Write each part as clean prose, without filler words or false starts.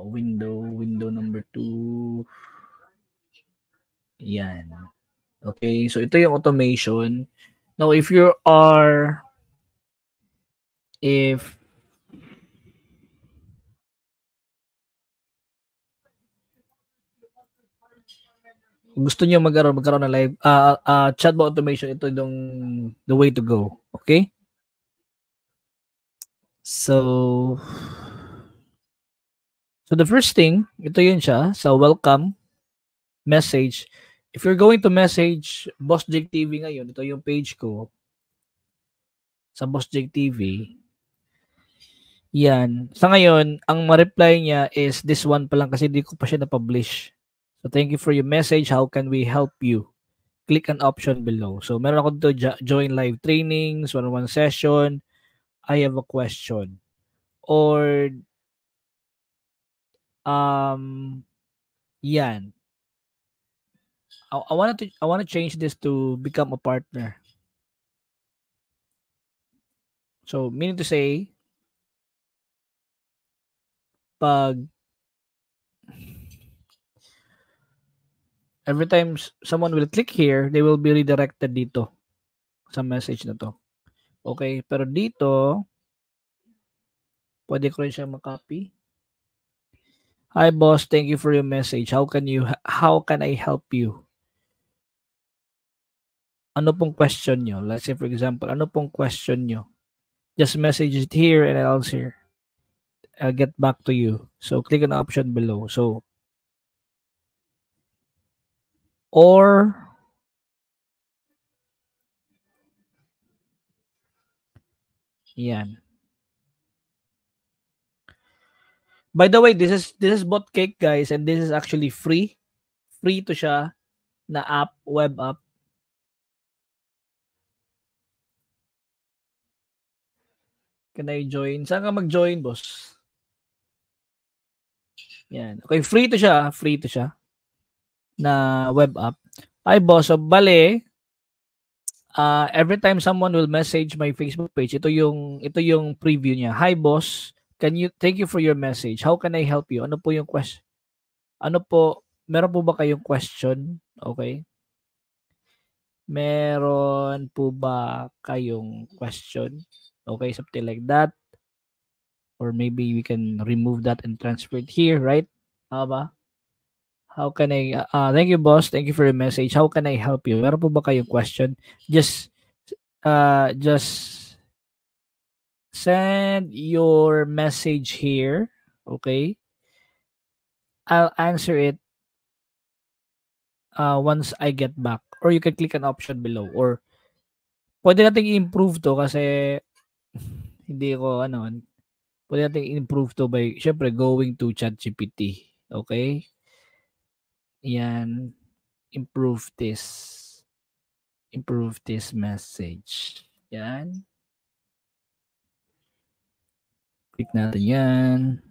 window number 2. Yan. Okay, so ito yung automation. Now, if gusto niyo magkaroon ng live chatbot automation, ito yung the way to go. Okay? So the first thing, ito yun siya, sa welcome message. If you're going to message Boss Jake TV ngayon, ito yung page ko sa Boss Jake TV. Yan. Sa ngayon, ang ma-reply niya is this one pa lang kasi di ko pa siya na-publish. So thank you for your message. How can we help you? Click an option below. So meron ako dito, join live trainings, one-on-one session. I have a question. Or yan. I want to change this to become a partner. So meaning to say, pag every time someone will click here, they will be redirected dito sa message na to. Okay, pero dito pwede ko rin siya ma-copy. Hi boss, thank you for your message. How can I help you? Ano pong question nyo? Let's say for example, ano pong question nyo? Just message it here and I'll get back to you. So click on the option below. So or yan. By the way, this is bot cake guys, and this is actually free. Free to siya na app, web app. Can I join? Saan ka mag-join, boss? Yan. Okay, free to siya na web app. Hi, boss. So, bale, every time someone will message my Facebook page, ito yung preview niya. Hi, boss. Thank you for your message. How can I help you? Ano po yung question? Meron po ba kayong question? Okay. Meron po ba kayong question? Okay, something like that. Or maybe we can remove that and transfer it here, right? Ba? How can I, thank you, boss. Thank you for your message. How can I help you? Meron po ba kayong question? Just send your message here. Okay. I'll answer it once I get back. Or you can click an option below. Or pwede natin i-improve to kasi hindi ko pwede natin i-improve to by syempre going to ChatGPT. Okay? Yan. Improve this message. Yan. Click natin yan.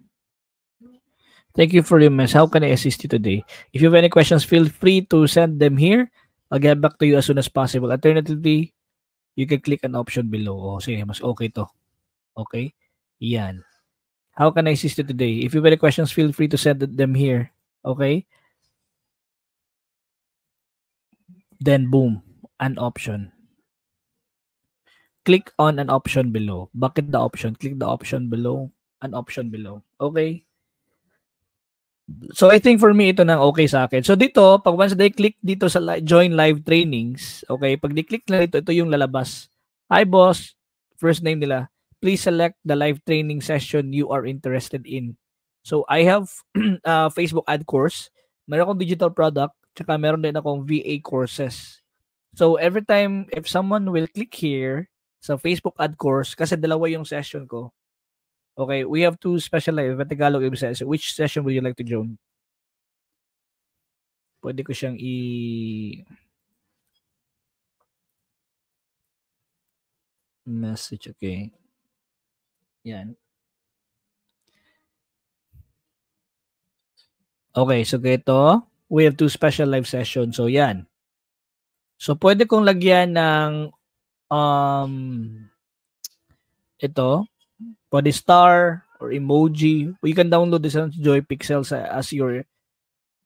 Thank you for your message. How can I assist you today? If you have any questions, feel free to send them here. I'll get back to you as soon as possible. Alternatively, you can click an option below. Oh, sige, mas okay to. Okay? Yan. How can I assist you today? If you have any questions, feel free to send them here. Okay? Then, boom. An option. Click on an option below. Bakit the option? Click the option below. An option below. Okay? So, I think for me, ito nang okay sa akin. So, dito, pag once they click dito sa join live trainings, okay, pag di-click na ito yung lalabas. Hi, boss. First name nila. Please select the live training session you are interested in. So, I have Facebook ad course. Meron akong digital product. Tsaka meron din akong VA courses. So, every time, if someone will click here sa Facebook ad course, kasi dalawa yung session ko. Okay, we have two special live Tagalog session. Which session would you like to join? Pwede ko siyang message, okay. Yan. Okay, so ito, we have two special live sessions. So yan. So pwede kong lagyan ng ito, pwede star or emoji. You can download this on Joy Pixels as your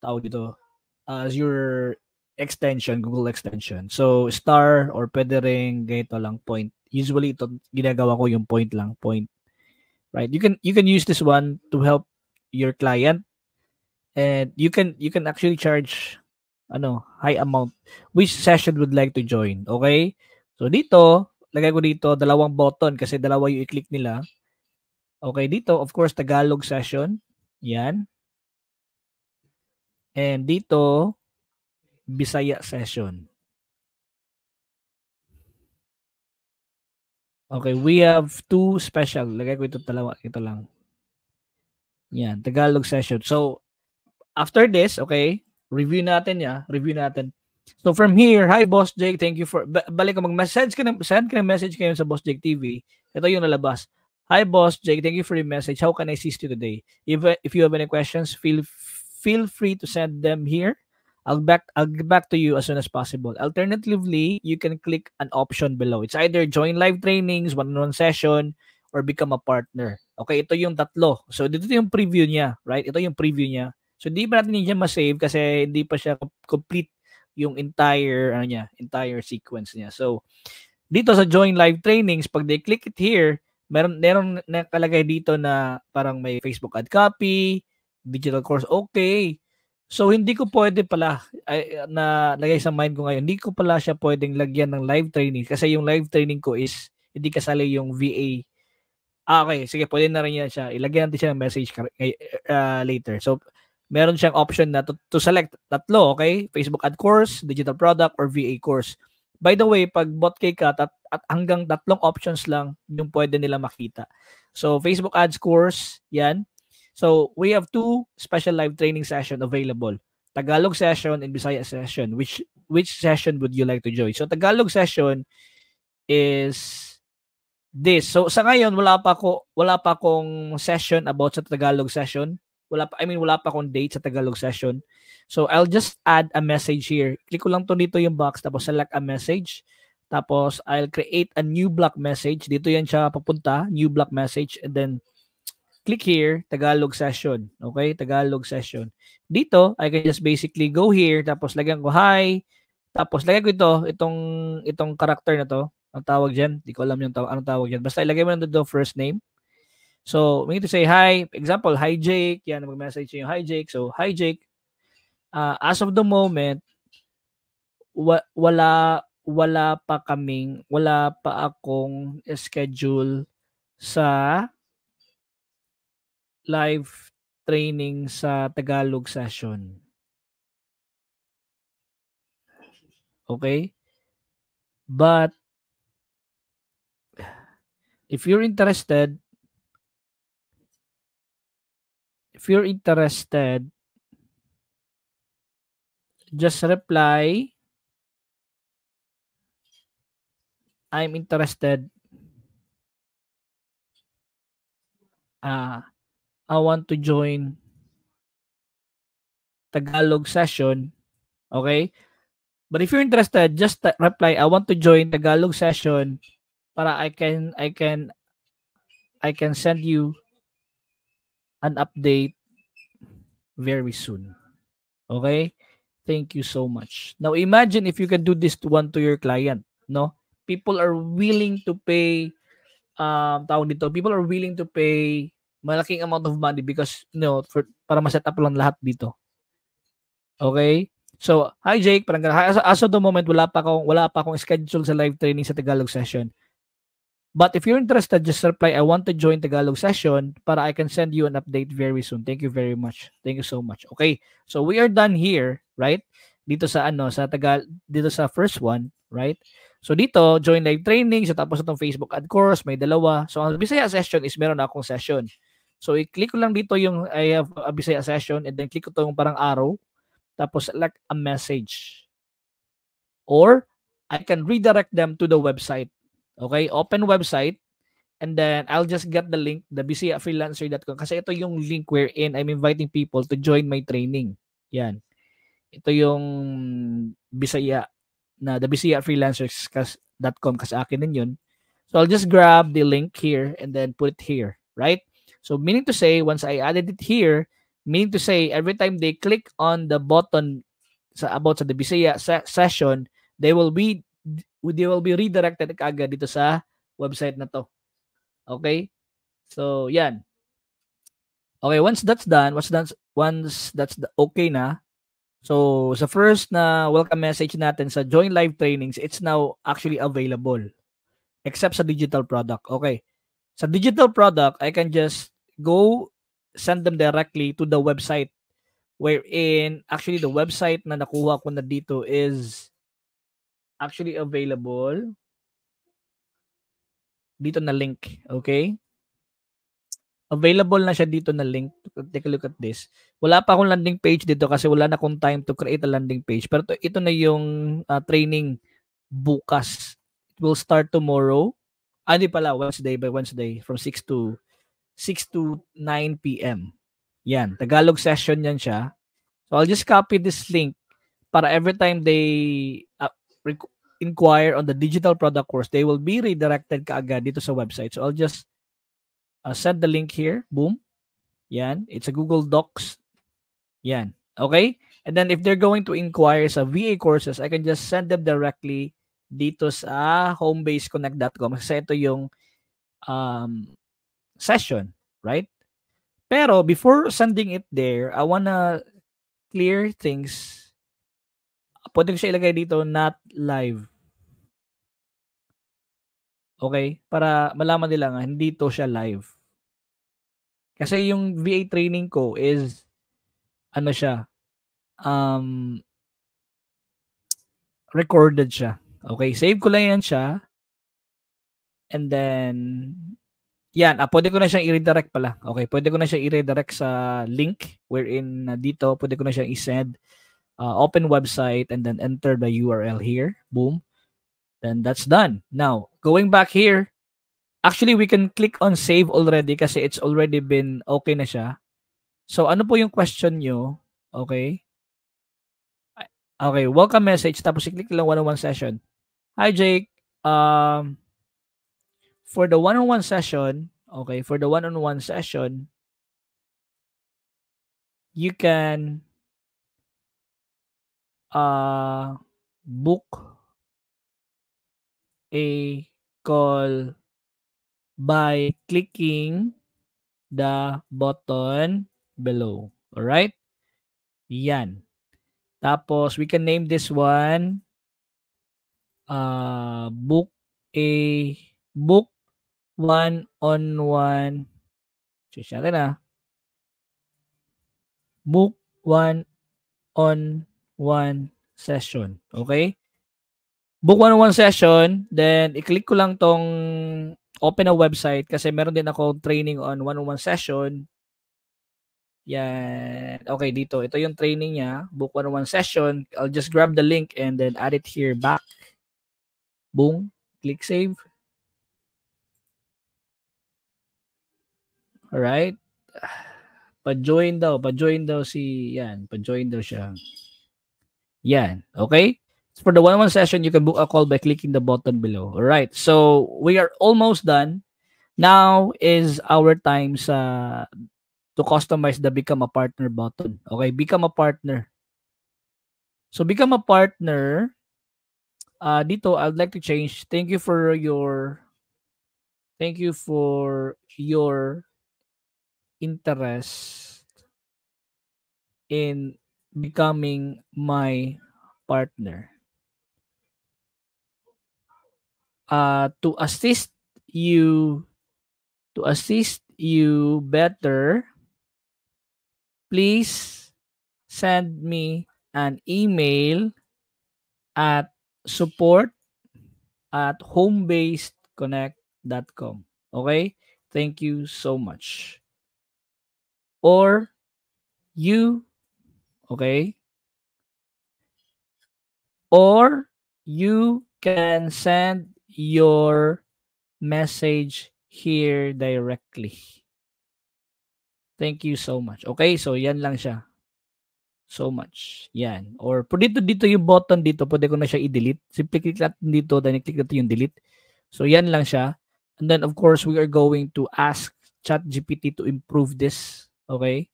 as your extension, Google extension. So star or pwede ring ganito lang point. Usually ito ginagawa ko yung point lang, point. Right? You can use this one to help your client, and you can actually charge high amount which session would like to join. Okay? So dito, lagay ko dito dalawang button kasi dalawa yung i-click nila. Okay, dito of course Tagalog session. Yan. And dito Bisaya session. Okay, we have two special. Lagay ko ito dalawa, ito lang. Yan, Tagalog session. So after this, okay, review natin ya, review natin. So from here, hi Boss Jake, thank you for balik ka mag-message ka send ka ng message kayo sa Boss Jake TV. Ito yung nalabas. Hi Boss Jake, thank you for your message. How can I assist you today? If you have any questions, feel free to send them here. I'll get back to you as soon as possible. Alternatively, you can click an option below. It's either join live trainings, one-on-one session, or become a partner. Okay, ito yung tatlo. So dito yung preview niya, right? Ito yung preview niya. So hindi pa natin niya ma-save kasi hindi pa siya complete yung entire entire sequence niya. So dito sa join live trainings, pag they click it here, meron nakalagay dito na parang may Facebook ad copy, digital course, okay. So hindi ko pwede pala na lagay sa mind ko ngayon, hindi ko pala siya pwedeng lagyan ng live training kasi yung live training ko is hindi kasali yung VA. Okay, sige, pwede na rin yan siya. Ilagyan natin siya ng message later. So meron siyang option na to select tatlo, okay? Facebook ad course, digital product, or VA course. By the way, pag botcake ka, at hanggang tatlong options lang yung pwede nila makita. So, Facebook ads course, yan. So, we have two special live training session available. Tagalog session and Bisaya session. Which session would you like to join? So, Tagalog session is this. So, sa ngayon, wala pa akong session about sa Tagalog session. Wala pa akong date sa Tagalog session. So, I'll just add a message here. Click ko lang to dito yung box, tapos select a message. Tapos, I'll create a new block message. Dito yan siya papunta, new block message. And then, click here, Tagalog session. Okay, Tagalog session. Dito, I can just basically go here, tapos lagyan ko hi. Tapos, lagyan ko itong character na to. Ang tawag dyan. Di ko alam yung anong tawag dyan. Basta ilagay mo na dito first name. So, we need to say hi. Example, hi Jake. Yan, mag-message yung hi Jake. So, hi Jake. As of the moment, wala pa akong schedule sa live training sa Tagalog session. Okay? But if you're interested, just reply, I'm interested. I want to join Tagalog session. Okay? But if you're interested, just reply, I want to join Tagalog session para I can send you an update very soon. Okay? Thank you so much. Now imagine if you can do this to your client, no? People are willing to pay people are willing to pay malaking amount of money because para ma-set up lang lahat dito. Okay? So, hi Jake, parang as of the moment wala pa akong schedule sa live training sa Tagalog session. But if you're interested, just reply, I want to join Tagalog session para I can send you an update very soon. Thank you very much. Thank you so much. Okay. So we are done here, right? Dito sa dito sa first one, right? So dito, join live training, so tapos itong Facebook ad course, may dalawa. So ang Bisaya session is meron akong session. So i-click ko lang dito yung I have a Bisaya session and then click ko itong parang arrow, tapos select a message. Or I can redirect them to the website. Okay, open website, and then I'll just get the link, the bisayafreelancer.com, kasi ito yung link wherein I'm inviting people to join my training. Yan. Ito yung Bisaya na the bisayafreelancers.com kasi akin din yun. So I'll just grab the link here and then put it here, right? So meaning to say, once I added it here, meaning to say, every time they click on the button about sa Divisoria session, they will be redirected agad dito sa website na to. Okay? So, yan. Okay, once that's done, okay na, so sa first na welcome message natin sa Join Live Trainings, it's now actually available. Except sa digital product. Okay. Sa digital product, I can just go send them directly to the website, wherein actually the website na nakuha ko na dito is actually available dito na link. Okay? Available na siya dito na link. Take a look at this. Wala pa akong landing page dito kasi wala na akong time to create a landing page. Pero ito na yung training bukas. It will start tomorrow. Di pala, Wednesday from 6 to 9 p.m. Yan, Tagalog session yan siya. So I'll just copy this link para every time they inquire on the digital product course, they will be redirected kaagad dito sa website. So I'll just send the link here. Boom. Yan. It's a Google Docs. Yan. Okay? And then if they're going to inquire sa VA courses, I can just send them directly dito sa homebaseconnect.com kasi ito yung session, right? Pero before sending it there, I wanna clear things. Pwede ko siya ilagay dito, not live. Okay? Para malaman nila nga, hindi to siya live. Kasi yung VA training ko is, ano siya, recorded siya. Okay? Save ko lang yan siya. And then, yan, pwede ko na siyang i-redirect pala. Okay, pwede ko na siyang i-redirect sa link wherein dito, pwede ko na siyang i-send. Open website and then enter the URL here. Boom. Then that's done. Now, going back here, actually we can click on save already kasi it's already been okay na siya. So, ano po yung question nyo? Okay. Okay, welcome message. Tapos i-click lang one-on-one session. Hi, Jake. For the one-on-one session, okay, for the one-on-one session, you can book a call by clicking the button below. All right? Yan. Tapos, we can name this one book one-on-one. Choose natin book one-on-one session. Okay? Book one-on-one session. Then, i-click ko lang tong open a website kasi meron din ako training on one-on-one session. Yan. Okay, dito. Ito yung training niya. Book one-on-one session. I'll just grab the link and then add it here back. Boom. Click save. Alright. Pa-join daw si, yan. Pa-join daw siya. Yan. Okay? For the one-on-one session, you can book a call by clicking the button below. Alright. So, we are almost done. Now is our time to customize the Become a Partner button. Okay? Become a Partner. So, Become a Partner, dito, I'd like to change. Thank you for your interest in becoming my partner. To assist you better, please send me an email at support@homebaseconnect.com. Okay? Thank you so much. Or you, okay? Or you can send your message here directly. Thank you so much. Okay? So, yan lang siya. So much. Yan. Or dito yung button dito, pwede ko na siya i-delete. Simply click natin dito, then i-click natin yung delete. So, yan lang siya. And then, of course, we are going to ask ChatGPT to improve this. Okay?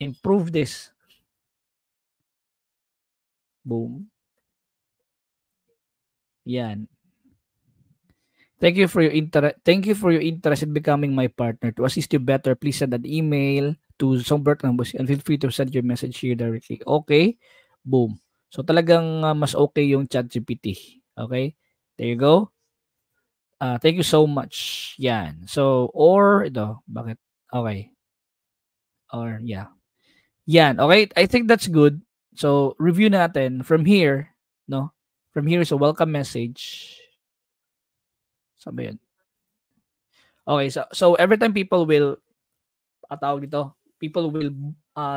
Improve this. Boom. Yan. Thank you for your interest in becoming my partner. To assist you better, please send an email to Songbert Nambus and feel free to send your message here directly. Okay? Boom. So talagang mas okay yung ChatGPT. Okay? There you go. Thank you so much. Yan. So, or ito, bakit? Okay. Or yeah. Yan. Okay? I think that's good. So, review natin from here, no? From here is a welcome message. Sabi yun. Okay, so every time people will people will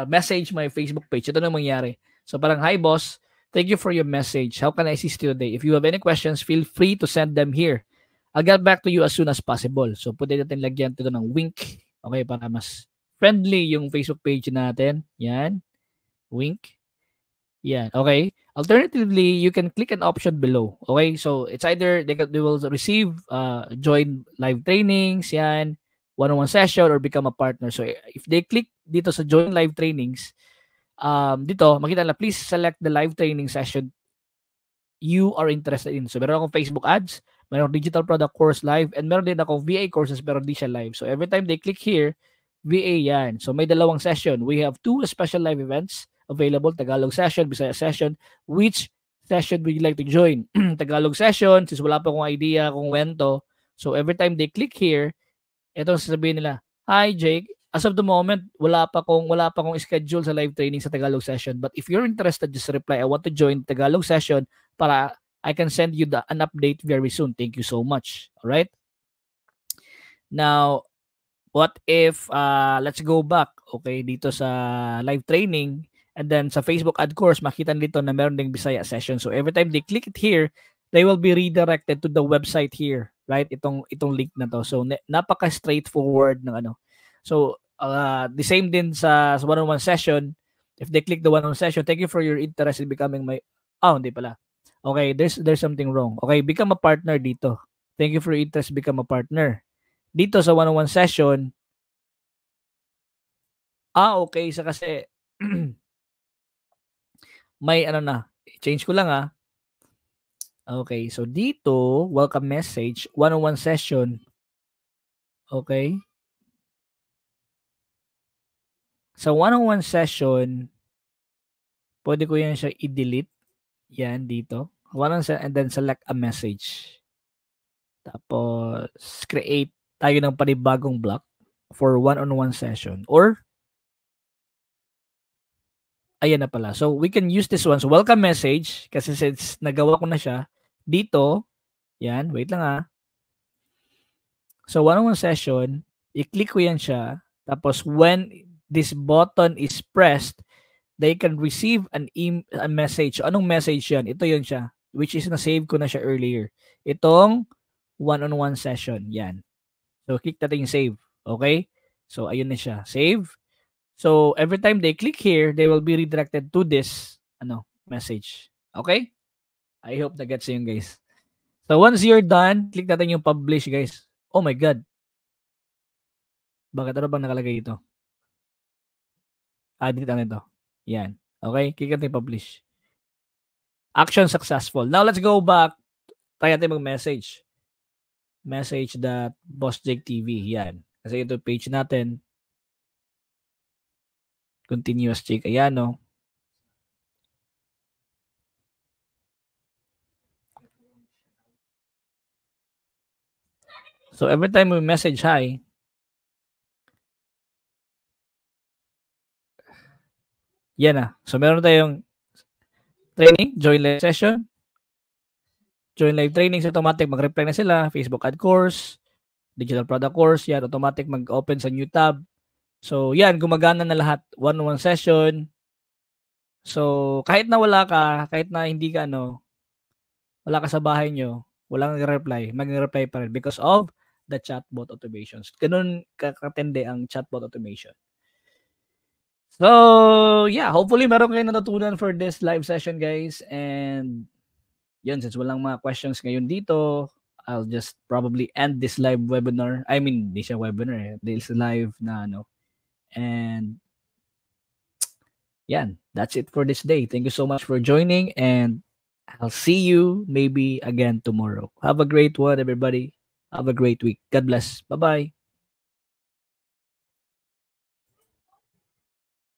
message my Facebook page. Ito na mangyari. So parang, hi boss, thank you for your message. How can I assist you today? If you have any questions, feel free to send them here. I'll get back to you as soon as possible. So pwede natin lagyan ito ng wink. Okay, para mas friendly yung Facebook page natin. Yan. Wink. Yan. Okay. Alternatively, you can click an option below. Okay, so it's either they will receive join live trainings, yan, one-on-one session, or become a partner. So if they click dito sa join live trainings, dito makita na please select the live training session you are interested in. So meron akong Facebook ads, meron akong digital product course live, and meron din akong VA courses pero di siya live. So every time they click here, VA yan. So may dalawang session. We have 2 special live events available, Tagalog session, Bisaya session. Which session would you like to join? Tagalog session, since wala pa akong idea kung when to. So every time they click here, itong sasabihin nila, hi Jake, as of the moment, wala pa akong schedule sa live training sa Tagalog session. But if you're interested, just reply, I want to join Tagalog session para I can send you an update very soon. Thank you so much. All right? Now, what if, let's go back, okay, dito sa live training. And then sa Facebook ad course, makita dito na meron ding Bisaya session. So every time they click it here, they will be redirected to the website here, right? Itong link na to. So napaka straightforward ng ano. So the same din sa one-on-one session. If they click the one-on-one session, thank you for your interest in becoming my hindi pala. Okay, there's something wrong. Okay, become a partner dito. Thank you for your interest, become a partner. Dito sa one-on-one session, okay, sa kasi may ano na, change ko lang Okay, so dito, welcome message, one-on-one session. Okay. Sa one-on-one session, pwede ko yan siya i-delete. Yan dito. One-on-one and then select a message. Tapos, create tayo ng panibagong block for one-on-one session. Or, ayan na pala. So, we can use this one. So, welcome message. Kasi since nagawa ko na siya, dito, yan, wait lang So, one-on-one session, i-click ko yan siya. Tapos, when this button is pressed, they can receive a message. So, anong message yan? Ito yun siya. Which is na-save ko na siya earlier. Itong one-on-one session. Yan. So, click natin yung save. Okay? So, ayun na siya. Save. So, every time they click here, they will be redirected to this message. Okay? I hope na gets yun, guys. So, once you're done, click natin yung publish, guys. Oh my God. Bakit? Ano bang nakalagay ito? Dito na ito. Yan. Okay? Click natin yung publish. Action successful. Now, let's go back. Try natin mag-message. Message.bossjaketv. Yan. Kasi ito page natin. Continuous check. Ayan, no? So, every time we message hi, yan na. So, meron tayong training, join live session. Join live training, automatic mag-reply na sila. Facebook ad course, digital product course, yan, automatic mag-open sa new tab. So, yan, gumagana na lahat. One-on-one session. So, kahit na wala ka, kahit na hindi ka, wala ka sa bahay nyo, walang reply, mag-reply pa rin because of the chatbot automations. Ganun kakatende ang chatbot automation. So, yeah, hopefully meron kayo natutunan for this live session, guys. And, yun, since walang mga questions ngayon dito, I'll just probably end this live webinar. I mean, di siya webinar eh. This live na ano. And yan, that's it for this day. Thank you so much for joining, and I'll see you maybe again tomorrow. Have a great one, everybody. Have a great week. God bless. Bye-bye.